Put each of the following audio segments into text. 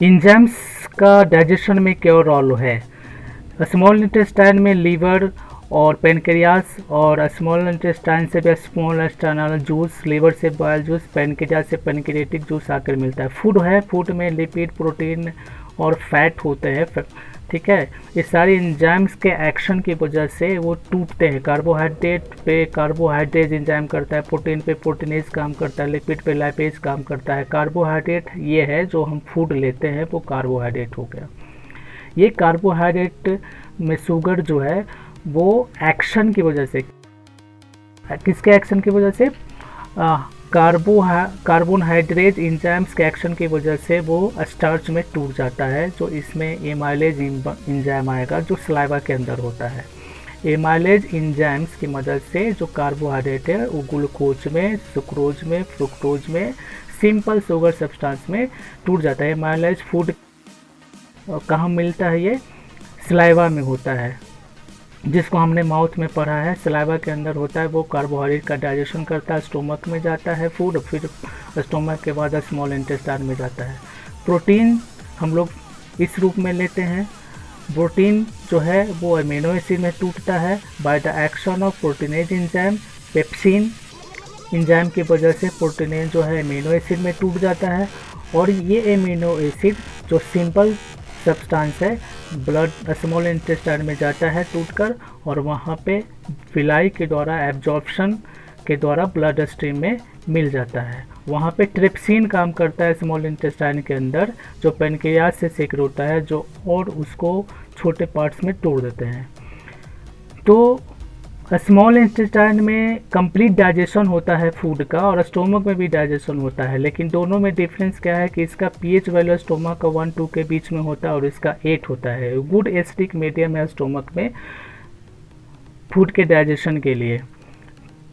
Enzymes का digestion में क्या रोल है? स्मॉल इंटेस्टाइन में लीवर और पेनक्रियास, और स्मॉल इंटेस्टाइन से भी स्मॉल इंटेस्टाइनल जूस, लीवर से बाइल जूस, पेनक्रियास से पेनक्रियाटिक जूस आकर मिलता है। फूड है, फूड में लिपिड, प्रोटीन और फैट होते हैं, ठीक है। ये सारे एंजाइम्स के एक्शन की वजह से वो टूटते हैं। कार्बोहाइड्रेट पे कार्बोहाइड्रेट एंजाइम करता है, प्रोटीन पे प्रोटीनेज काम करता है, लिपिड पे लाइपेज काम करता है। कार्बोहाइड्रेट ये है जो हम फूड लेते हैं, वो कार्बोहाइड्रेट हो गया। ये कार्बोहाइड्रेट में शुगर जो है वो एक्शन की वजह से, किसके एक्शन की वजह से? कार्बोहाइड्रेट एंजाइम्स के एक्शन की वजह से वो स्टार्च में टूट जाता है। जो इसमें एमाइलेज एंजाइम आएगा जो सलाइवा के अंदर होता है। एमाइलेज एंजाइम्स की मदद से जो कार्बोहाइड्रेट है वो ग्लूकोज में, सुक्रोज में, फ्रुक्टोज में, सिंपल शुगर सब्सटेंस में टूट जाता है। एमाइलेज फूड कहाँ मिलता है? ये सलाइवा में होता है, जिसको हमने माउथ में पढ़ा है। सलाइवा के अंदर होता है, वो कार्बोहाइड्रेट का डाइजेशन करता है, स्टोमक में जाता है फूड, फिर स्टोमक के बाद स्मॉल इंटेस्टाइन में जाता है। प्रोटीन हम लोग इस रूप में लेते हैं। प्रोटीन जो है वो अमीनो एसिड में टूटता है by the action of proteinase enzyme. Pepsin enzyme की वजह से प्रोटीनेज जो है अमीनो एसिड में टूट जाता है, और ये अमीनो एसिड जो सिंपल सब्सटेंस है ब्लड स्मॉल इंटेस्टाइन में जाता है टूटकर, और वहाँ पे विलाई के द्वारा एब्जॉर्प्शन के द्वारा ब्लड स्ट्रीम में मिल जाता है। वहाँ पे ट्रिप्सिन काम करता है स्मॉल इंटेस्टाइन के अंदर, जो पेनक्रियास से सीक्रेट होता है, जो और उसको छोटे पार्ट्स में तोड़ देते हैं। तो स्मॉल इंटेस्टाइन में कंप्लीट डाइजेशन होता है फूड का, और स्टोमक में भी डाइजेशन होता है। लेकिन दोनों में डिफरेंस क्या है कि इसका पीएच वैल्यू स्टोमक का 1-2 के बीच में होता है और इसका 8 होता है। गुड एसिडिक मीडियम है स्टोमक में फूड के डाइजेशन के लिए,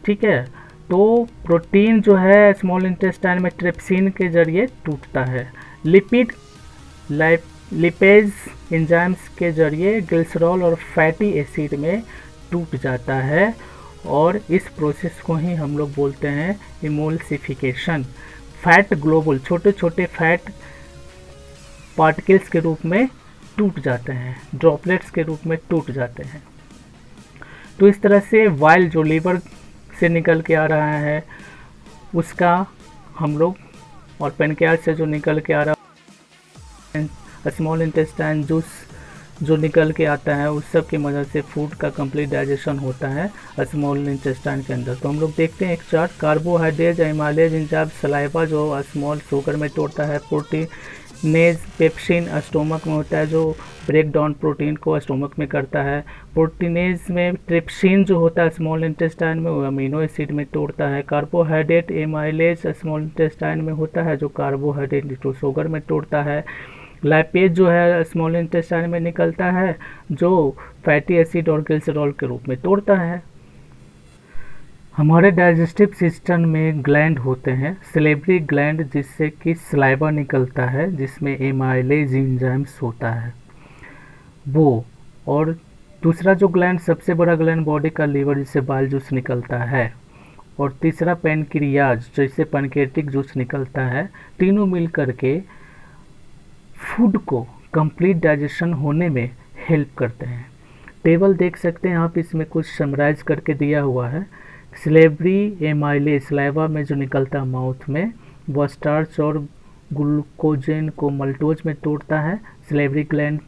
ठीक है। तो प्रोटीन जो है स्मॉल इंटेस्टाइन में ट्रिप्सिन के जरिए टूटता है। लिपिड लिपेज एंजाइम्स के जरिए ग्लिसरॉल और फैटी एसिड में टूट जाता है, और इस प्रोसेस को ही हम लोग बोलते हैं इमोल्सिफिकेशन। फैट ग्लोबुल, छोटे छोटे फैट पार्टिकल्स के रूप में टूट जाते हैं, ड्रॉपलेट्स के रूप में टूट जाते हैं। तो इस तरह से वाइल जो लीवर से निकल के आ रहा है उसका हम लोग, और पेनक्रियास से जो निकल के आ रहा है, स्मॉल इंटेस्टाइन जूस जो निकल के आता है, उस सब की मदद से फूड का कंप्लीट डाइजेशन होता है स्मॉल इंटेस्टाइन के अंदर। तो हम लोग देखते हैं एक chart. Carbohydrate, amylase enzyme saliva जो स्मॉल शुगर में तोड़ता है, प्रोटीनेज पेप्सिन स्टोमक में होता है जो ब्रेक डाउन प्रोटीन को स्टोमक में करता है। प्रोटीनेज में ट्रिप्सिन जो होता है स्मॉल इंटेस्टाइन में, वो अमीनो एसिड में तोड़ता है। कार्बोहाइड्रेट एमाइलेज स्मॉल इंटेस्टाइन में होता है जो कार्बोहाइड्रेट को शुगर में तोड़ता है। लाइपेज जो है स्मॉल इंटेस्टाइन में निकलता है जो फैटी एसिड और ग्लिसरॉल के रूप में तोड़ता है। हमारे डाइजेस्टिव सिस्टम में ग्लैंड होते हैं, सलेवरी ग्लैंड जिससे कि सलाइवा निकलता है, जिसमें एमाइलेज एंजाइम्स होता है वो। और दूसरा जो ग्लैंड, सबसे बड़ा ग्लैंड बॉडी का लीवर, जिससे बाइल जूस निकलता है। और तीसरा पेनक्रियाज, जैसे पेनक्रियाटिक जूस निकलता है। तीनों मिल करके फूड को कंप्लीट डाइजेशन होने में हेल्प करते हैं। टेबल देख सकते हैं आप, इसमें कुछ समराइज करके दिया हुआ है। सलेवरी एमाइलेज सलाइवा में जो निकलता है माउथ में, वह स्टार्च और ग्लूकोजेन को मल्टोज में तोड़ता है, सलेवरी ग्लैंड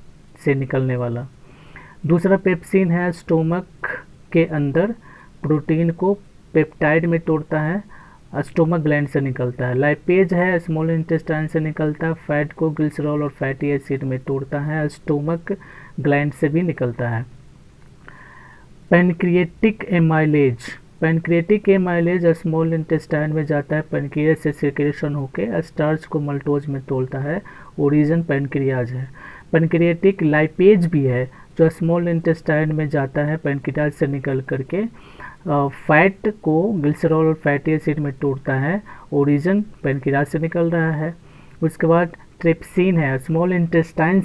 से निकलने वाला। दूसरा पेप्सिन है, स्टोमक के अंदर प्रोटीन को पेप्टाइड में तोड़ता है, स्टोमक ग्लैंड से निकलता है। लाइपेज है, स्मॉल इंटेस्टाइन से निकलता है, फैट को ग्लिसरॉल और फैटी एसिड में तोड़ता है, स्टोमक ग्लैंड से भी निकलता है। पेनक्रिएटिक एमाइलेज स्मॉल इंटेस्टाइन में जाता है, पेनक्रियास से सिक्रेशन होकर स्टार्च को मल्टोज में तोड़ता है, ओरिजिन पेनक्रियाज है। पेनक्रिएटिक लाइपेज भी है जो स्मॉल इंटेस्टाइन में जाता है, पेनक्रियाज से निकल करके फैट को ग्लिसरॉल और फैटी एसिड में तोड़ता है, ओरिजिन पेनक्रियाज से निकल रहा है। उसके बाद ट्रिप्सिन है, स्मॉल इंटेस्टाइन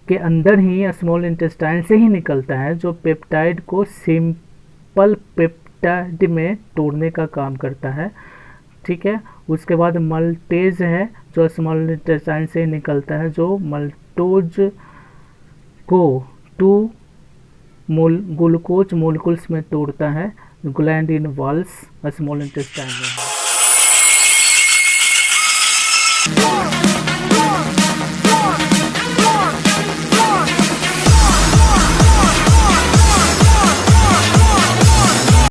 के अंदर ही, स्मॉल इंटेस्टाइन से ही निकलता है, जो पेप्टाइड को सिंपल पेप्टाइड में तोड़ने का काम करता है। ठीक है। उसके बाद मल्टेज है जो स्मॉल इंटेस्टाइन से निकलता है, जो मल्टोज को टू ग्लूकोज मोलिकुल्स में तोड़ता है, gland in walls small intestine में।